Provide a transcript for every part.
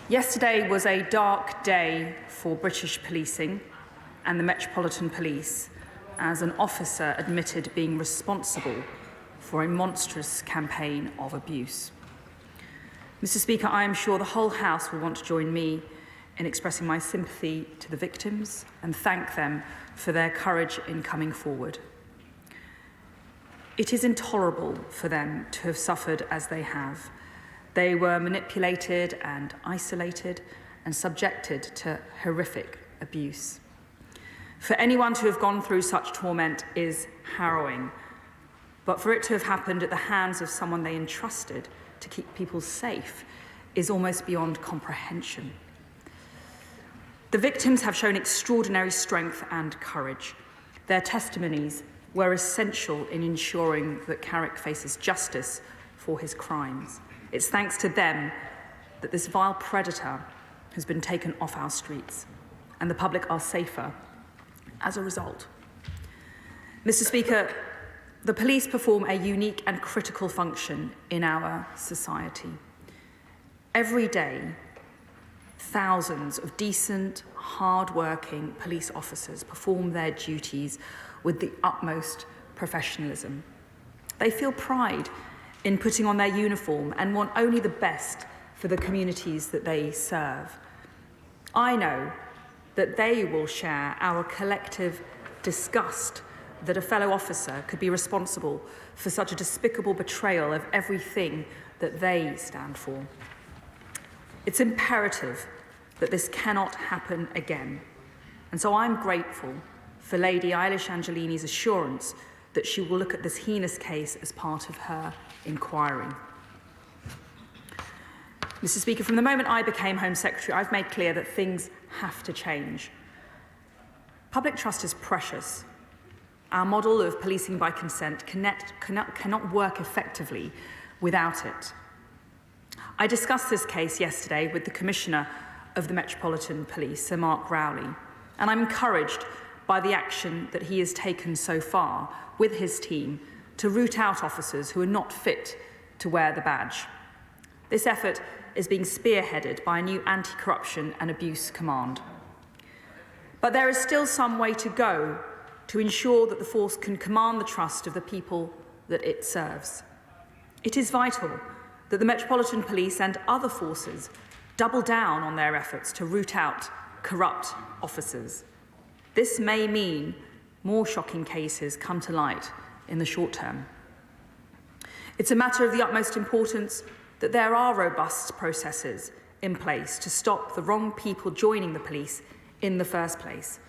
Yesterday was a dark day for British policing and the Metropolitan Police, as an officer admitted being responsible for a monstrous campaign of abuse. Mr. Speaker, I am sure the whole House will want to join me in expressing my sympathy to the victims and thank them for their courage in coming forward. It is intolerable for them to have suffered as they have. They were manipulated and isolated and subjected to horrific abuse. For anyone to have gone through such torment is harrowing, but for it to have happened at the hands of someone they entrusted to keep people safe is almost beyond comprehension. The victims have shown extraordinary strength and courage. Their testimonies were essential in ensuring that Carrick faces justice for his crimes. It's thanks to them that this vile predator has been taken off our streets, and the public are safer as a result. Mr. Speaker, the police perform a unique and critical function in our society. Every day, thousands of decent, hard-working police officers perform their duties with the utmost professionalism. They feel pride in putting on their uniform and want only the best for the communities that they serve. I know that they will share our collective disgust that a fellow officer could be responsible for such a despicable betrayal of everything that they stand for. It's imperative that this cannot happen again. And so I'm grateful for Lady Eilish Angelini's assurance that she will look at this heinous case as part of her inquiry. Mr. Speaker, from the moment I became Home Secretary, I've made clear that things have to change. Public trust is precious. Our model of policing by consent cannot work effectively without it. I discussed this case yesterday with the Commissioner of the Metropolitan Police, Sir Mark Rowley, and I'm encouraged by the action that he has taken so far with his team to root out officers who are not fit to wear the badge. This effort is being spearheaded by a new anti-corruption and abuse command. But there is still some way to go to ensure that the force can command the trust of the people that it serves. It is vital that the Metropolitan Police and other forces double down on their efforts to root out corrupt officers. This may mean more shocking cases come to light in the short term. It's a matter of the utmost importance that there are robust processes in place to stop the wrong people joining the police in the first place,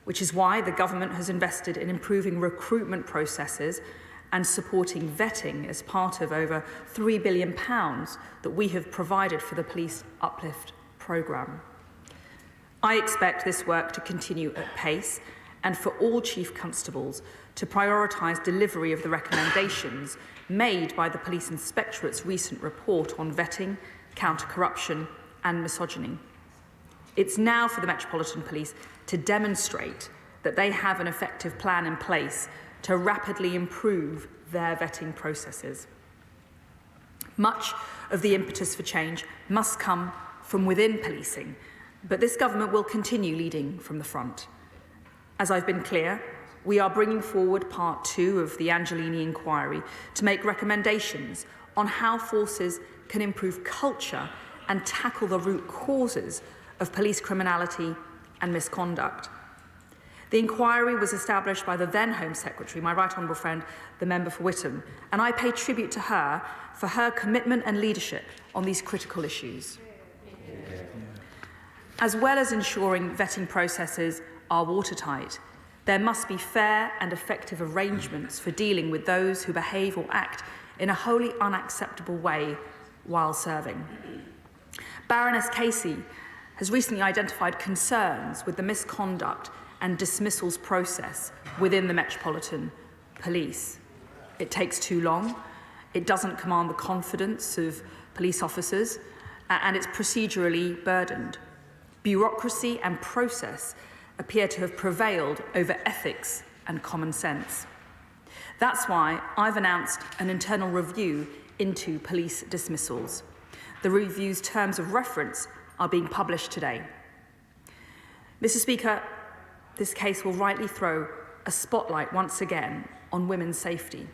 which is why the government has invested in improving recruitment processes and supporting vetting as part of over £3 billion that we have provided for the Police Uplift programme. I expect this work to continue at pace and for all Chief Constables to prioritise delivery of the recommendations made by the Police Inspectorate's recent report on vetting, counter-corruption and misogyny. It's now for the Metropolitan Police to demonstrate that they have an effective plan in place to rapidly improve their vetting processes. Much of the impetus for change must come from within policing, but this government will continue leading from the front. As I've been clear, we are bringing forward part 2 of the Angelini inquiry to make recommendations on how forces can improve culture and tackle the root causes of police criminality and misconduct. The inquiry was established by the then Home Secretary, my right honourable friend, the member for Witham, and I pay tribute to her for her commitment and leadership on these critical issues. As well as ensuring vetting processes are watertight, there must be fair and effective arrangements for dealing with those who behave or act in a wholly unacceptable way while serving. Baroness Casey has recently identified concerns with the misconduct and dismissals process within the Metropolitan Police. It takes too long, it doesn't command the confidence of police officers, and it's procedurally burdened. Bureaucracy and process appear to have prevailed over ethics and common sense. That's why I've announced an internal review into police dismissals. The review's terms of reference are being published today. Mr. Speaker, this case will rightly throw a spotlight once again on women's safety.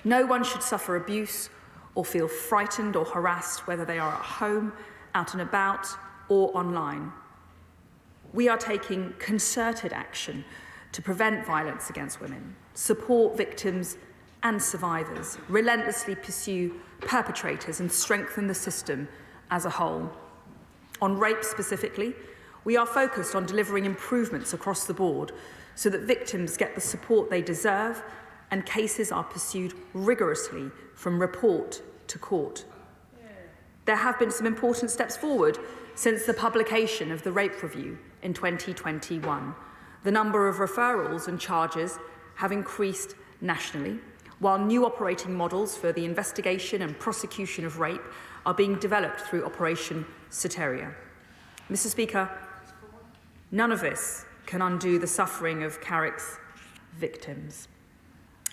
No one should suffer abuse or feel frightened or harassed, whether they are at home, out and about, or online. We are taking concerted action to prevent violence against women, support victims and survivors, relentlessly pursue perpetrators, and strengthen the system as a whole. On rape specifically, we are focused on delivering improvements across the board so that victims get the support they deserve and cases are pursued rigorously from report to court. There have been some important steps forward since the publication of the Rape Review in 2021. The number of referrals and charges have increased nationally, while new operating models for the investigation and prosecution of rape are being developed through Operation Soteria. Mr. Speaker, none of this can undo the suffering of Carrick's victims.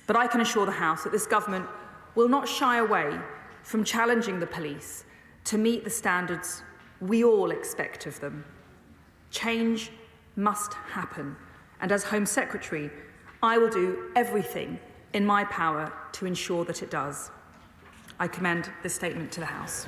But I can assure the House that this government will not shy away from challenging the police to meet the standards we all expect of them. Change must happen, and as Home Secretary, I will do everything in my power to ensure that it does. I commend this statement to the House.